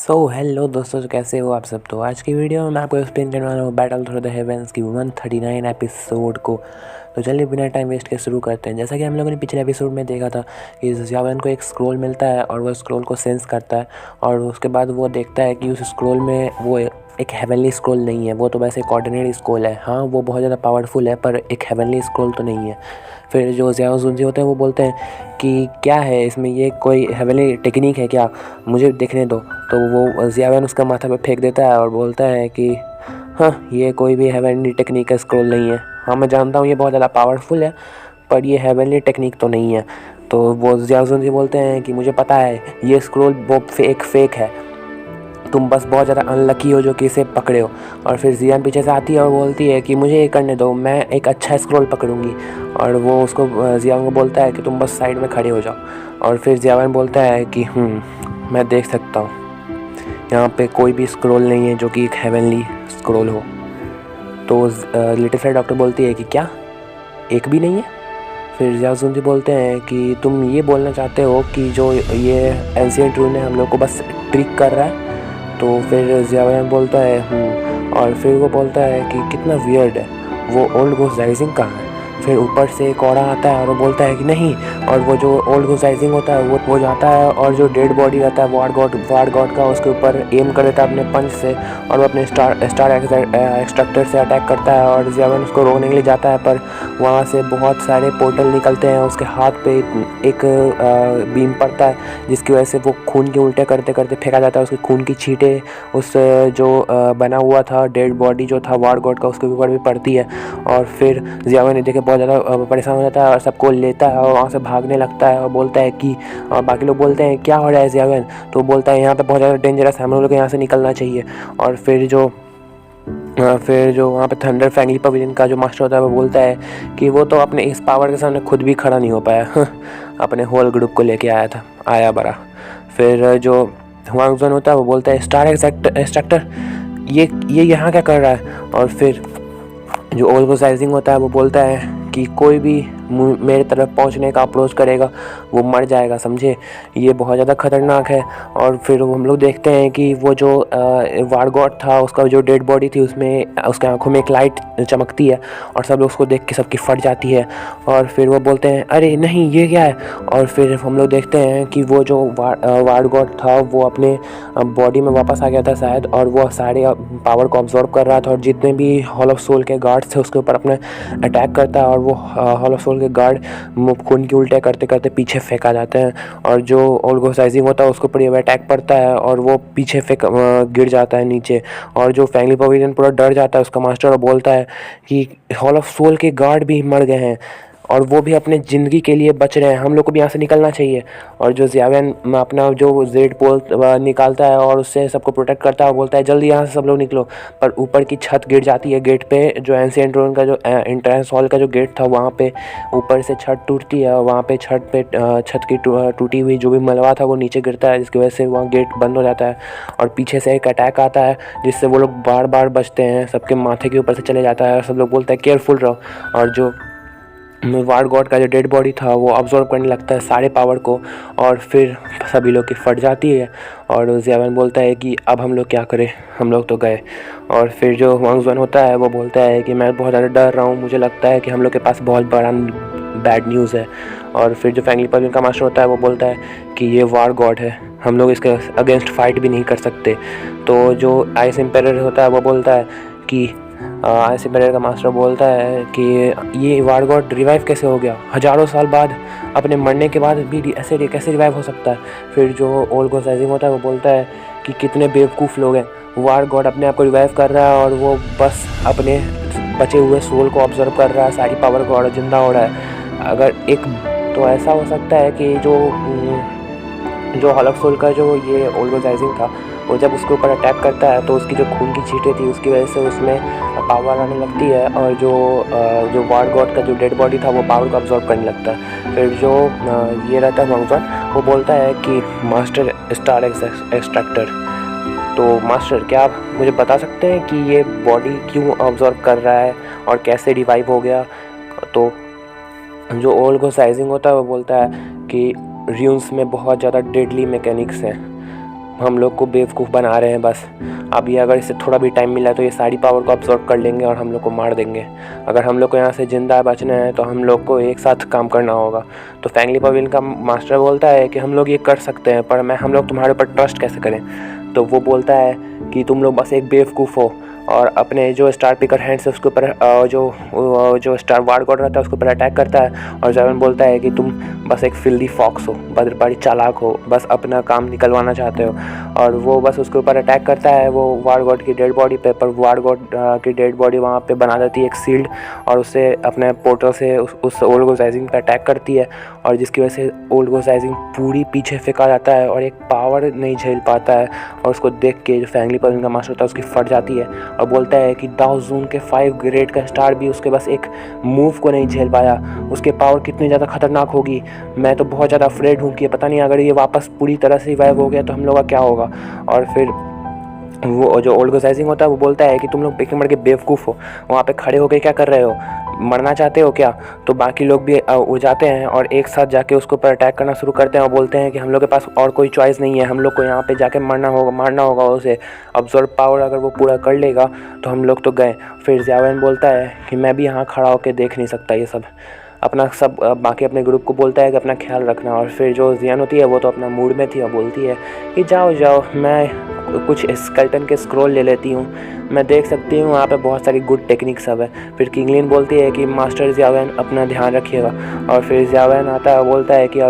Hello दोस्तों, तो कैसे हो आप सब। तो आज की वीडियो में मैं आपको एक्सप्लेन करने वाला हूँ बैटल थ्रू द हेवेंस की 139 एपिसोड को। तो चलिए बिना टाइम वेस्ट के शुरू करते हैं। जैसा कि हम लोगों ने पिछले एपिसोड में देखा था कि यावन को एक स्क्रोल मिलता है और वह स्क्रोल को सेंस करता है और उसके बाद वो देखता है कि उस स्क्रोल में वो एक हेवनली स्क्रोल नहीं है, वो तो वैसे एक ऑर्डिनरी स्क्रोल है। हाँ, वो बहुत ज़्यादा पावरफुल है पर एक हेवनली स्क्रोल तो नहीं है। फिर जो ज़ियाओ जुनजी होते हैं वो बोलते हैं कि क्या है इसमें, ये कोई हेवनली टेक्निक है क्या, मुझे देखने दो। तो वो ज़ियावन उसका माथा पे फेंक देता है और बोलता है कि हाँ, ये कोई भी हेवनली टेक्निक का स्क्रोल नहीं है। हाँ, मैं जानता हूँ ये बहुत ज़्यादा पावरफुल है पर ये हेवनली टेक्निक तो नहीं है। तो वो ज़ियाओ जुनजी बोलते हैं कि मुझे पता है ये स्क्रोल वो फेक है, तुम बस बहुत ज़्यादा अनलकी हो जो कि इसे पकड़े हो। और फिर जियान पीछे से आती है और बोलती है कि मुझे ये करने दो, मैं एक अच्छा स्क्रोल पकड़ूंगी। और वो उसको जियान को बोलता है कि तुम बस साइड में खड़े हो जाओ। और फिर जियान बोलता है कि मैं देख सकता हूँ, यहाँ पे कोई भी स्क्रोल नहीं है जो कि एक हेवनली स्क्रोल हो। तो लिटिल फ्लाई डॉक्टर बोलती है कि क्या, एक भी नहीं है। फिर जियाओ जुनजी बोलते हैं कि तुम ये बोलना चाहते हो कि जो ये एंशिएंट रून है हम लोग को बस ट्रिक कर रहा है। तो फिर ज़ियाओयान बोलता है और फिर वो बोलता है कि कितना वियर्ड है, वो ओल्ड घोस्ट राइजिंग कहाँ है। फिर ऊपर से कौड़ा आता है और वो बोलता है कि नहीं। और वो जो ओल्ड घोस्ट राइजिंग होता है वो जाता है और जो डेड बॉडी रहता है वार्ड गॉड का, उसके ऊपर एम कर देता है अपने पंच से और वो अपने स्टार एक्सट्रैक्टर से अटैक करता है। और ज़ियाओयान उसको रोकने के लिए जाता है पर वहाँ से बहुत सारे पोर्टल निकलते हैं। उसके हाथ पे एक बीम पड़ता है जिसकी वजह से वो खून के उल्टे करते करते फेंका जाता है। उसके खून की छींटे उस जो बना हुआ था डेड बॉडी जो था वार्ड गॉड का, उसके ऊपर भी पड़ती है। और फिर ज़ियाओयान देख के बहुत ज़्यादा परेशान हो जाता है और सबको लेता है और वहाँ से भागने लगता है और बोलता है कि, और बाकी लोग बोलते हैं क्या हो रहा है ज़ियाओयान। तो बोलता है यहाँ पे बहुत ज़्यादा डेंजरस है, हम लोग को यहाँ से निकलना चाहिए। और फिर जो वहाँ पे थंडर फैमिली पवेलियन का जो मास्टर होता है वो बोलता है कि वो तो अपने इस पावर के सामने खुद भी खड़ा नहीं हो पाया अपने होल ग्रुप को लेके आया बड़ा। फिर जो हुआंग ज़ुन होता है वो बोलता है स्टार एक्सट्रैक्टर ये यहाँ क्या कर रहा है। और फिर जो ओल्ड घोस्ट राइजिंग होता है वो बोलता है कि कोई भी मेरे तरफ पहुंचने का अप्रोच करेगा वो मर जाएगा, समझे, ये बहुत ज़्यादा खतरनाक है। और फिर हम लोग देखते हैं कि वो जो वार्ड गॉड था उसका जो डेड बॉडी थी उसमें उसके आंखों में एक लाइट चमकती है और सब लोग उसको देख के सबकी फट जाती है। और फिर वो बोलते हैं अरे नहीं ये क्या है। और फिर हम लोग देखते हैं कि वो जो वार्ड गॉड था वो अपने बॉडी में वापस आ गया था शायद, और वो सारे पावर को ऑब्जॉर्व कर रहा था और जितने भी हॉल ऑफ सोल के गार्ड्स थे उसके ऊपर अपने अटैक करता है। और वो हॉल ऑफ सोल के गार्ड खून की उल्टे करते करते पीछे फेंका जाते हैं और जो ओल्ड घोस्ट राइजिंग होता है उसके ऊपर ये अटैक पड़ता है और वो पीछे गिर जाता है नीचे। और जो फैमिली पवेलियन पूरा डर जाता है उसका मास्टर और बोलता है कि हॉल ऑफ सोल के गार्ड भी मर गए हैं और वो भी अपने ज़िंदगी के लिए बच रहे हैं, हम लोग को भी यहाँ से निकलना चाहिए। और जो ज़ियाओयान अपना जो जेड पोल निकालता है और उससे सबको प्रोटेक्ट करता है और बोलता है जल्दी यहाँ से सब लोग निकलो। पर ऊपर की छत गिर जाती है गेट पे, जो एंशिएंट रून का जो एंट्रेंस हॉल का जो गेट था वहाँ पे ऊपर से छत टूटती है और वहाँ पे छत की टूटी हुई जो भी मलबा था वो नीचे गिरता है जिसकी वजह से वहाँ गेट बंद हो जाता है। और पीछे से एक अटैक आता है जिससे वो लोग बार बार बचते हैं, सबके माथे के ऊपर से चले जाता है और सब लोग बोलते हैं केयरफुल रहो। और जो वार्ड गॉड का जो डेड बॉडी था वो ऑब्जॉर्व करने लगता है सारे पावर को और फिर सभी लोग की फट जाती है। और ज़ियाओयान बोलता है कि अब हम लोग क्या करें, हम लोग तो गए। और फिर जो हुआंग ज़ुन होता है वो बोलता है कि मैं बहुत ज़्यादा डर रहा हूँ, मुझे लगता है कि हम लोग के पास बहुत बड़ा बैड न्यूज़ है। और फिर जो फैमिली पवेलियन का मास्टर होता है वो बोलता है कि ये वार्ड गॉड है, हम लोग इसके अगेंस्ट फाइट भी नहीं कर सकते। तो जो आइस एम्पायर होता है वो बोलता है कि आइस एम्पायर का मास्टर बोलता है कि ये वार्ड गॉड रिवाइव कैसे हो गया, हज़ारों साल बाद अपने मरने के बाद भी ऐसे कैसे रिवाइव हो सकता है। फिर जो ओल्ड घोस्ट राइजिंग होता है वो बोलता है कि कितने बेवकूफ़ लोग हैं, वार्ड गॉड अपने आप को रिवाइव कर रहा है और वो बस अपने बचे हुए सोल को ऑब्जर्व कर रहा है, सारी पावर को और जिंदा हो रहा है। अगर एक तो ऐसा हो सकता है कि जो हॉल ऑफ सोल का जो ये ओल्ड घोस्ट राइजिंग था वो जब उसके ऊपर अटैक करता है तो उसकी जो खून की छींटें थी उसकी वजह से उसमें पावर आने लगती है और जो वार्ड गॉड का जो डेड बॉडी था वो पावर को अब्जॉर्ब करने लगता है। फिर जो ये रहता है हुआंग ज़ुन वो बोलता है कि मास्टर स्टार एक्सट्रैक्टर, तो मास्टर क्या आप मुझे बता सकते हैं कि ये बॉडी क्यों अब्जॉर्ब कर रहा है और कैसे रिवाइव हो गया। तो जो ओल्ड घोस्ट राइजिंग होता है वो बोलता है कि र्यून्स में बहुत ज़्यादा डेडली मैकेनिक्स हैं, हम लोग को बेवकूफ़ बना रहे हैं बस। अब ये अगर इससे थोड़ा भी टाइम मिला तो ये सारी पावर को अब्सॉर्ब कर लेंगे और हम लोग को मार देंगे। अगर हम लोग को यहाँ से ज़िंदा बचना है तो हम लोग को एक साथ काम करना होगा। तो फैंगली पवेलियन का मास्टर बोलता है कि हम लोग ये कर सकते हैं, पर हम लोग तुम्हारे ऊपर ट्रस्ट कैसे करें। तो वो बोलता है कि तुम लोग बस एक बेवकूफ़ हो और अपने जो स्टार पिकर हैंड से उसके ऊपर जो स्टार वार गॉड रहता है उसके ऊपर अटैक करता है। और ज़ावेन बोलता है कि तुम बस एक फिल्दी फॉक्स हो, बड़ी चालाक हो, बस अपना काम निकलवाना चाहते हो। और वो बस उसके ऊपर अटैक करता है वो वार गॉड की डेड बॉडी पे, पर वार गॉड की डेड बॉडी वहाँ पे बना देती है एक सील्ड और उससे अपने पोर्टल से उस ओल्ड गोसाइजिंग पे अटैक करती है। और जिसकी वजह से ओल्ड गोसाइजिंग पूरी पीछे फेंका जाता है और एक पावर नहीं झेल पाता है। और उसको देख के जो फैंगली पवेलियन का मास्टर होता है उसकी फट जाती है और बोलता है कि दाओ जून के 5 ग्रेड का स्टार भी उसके बस एक मूव को नहीं झेल पाया, उसके पावर कितनी ज़्यादा खतरनाक होगी। मैं तो बहुत ज़्यादा अफ्रेड हूँ कि पता नहीं अगर ये वापस पूरी तरह से रिवाइव हो गया तो हम लोग का क्या होगा। और फिर वो जो ओल्ड गोसाइजिंग होता है वो बोलता है कि तुम लोग एक नंबर के बेवकूफ़ हो, वहाँ पे खड़े होकर क्या कर रहे हो, मरना चाहते हो क्या। तो बाकी लोग भी उड़ जाते हैं और एक साथ जाके उसके ऊपर अटैक करना शुरू करते हैं और बोलते हैं कि हम लोग के पास और कोई चॉइस नहीं है, हम लोग को यहाँ पे जाके मारना होगा उसे। अब्जॉर्ब पावर अगर वो पूरा कर लेगा तो हम लोग तो गए। फिर ज़ावेन बोलता है कि मैं भी यहाँ खड़ा होकर देख नहीं सकता ये सब, बाकी अपने ग्रुप को बोलता है कि अपना ख्याल रखना। और फिर जो जियान होती है वो तो अपना मूड में थी और बोलती है कि जाओ मैं कुछ स्केलेटन के स्क्रॉल ले लेती हूँ, मैं देख सकती हूँ वहाँ पे बहुत सारी गुड टेक्निक सब है। फिर किंगलिन बोलती है कि मास्टर ज़ावेन अपना ध्यान रखिएगा। और फिर ज़ावेन आता है बोलता है कि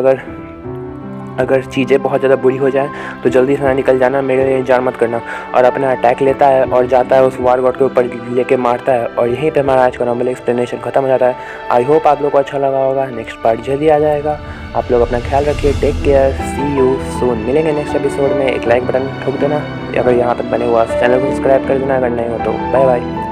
अगर चीज़ें बहुत ज़्यादा बुरी हो जाए तो जल्दी से निकल जाना, मेरे लिए इंतजार मत करना। और अपना अटैक लेता है और जाता है उस वार गॉड के ऊपर लेके मारता है। और यहीं पे हमारा आज का नॉर्मल एक्सप्लेनेशन खत्म हो जाता है। आई होप आप लोग को अच्छा लगा होगा। नेक्स्ट पार्ट जल्दी आ जाएगा। आप लोग अपना ख्याल रखिए, take care, see you soon. मिलेंगे नेक्स्ट एपिसोड में। एक लाइक बटन ठोक देना अगर यहाँ तक बने हुआ, चैनल को सब्सक्राइब कर देना अगर नहीं हो तो। Bye bye.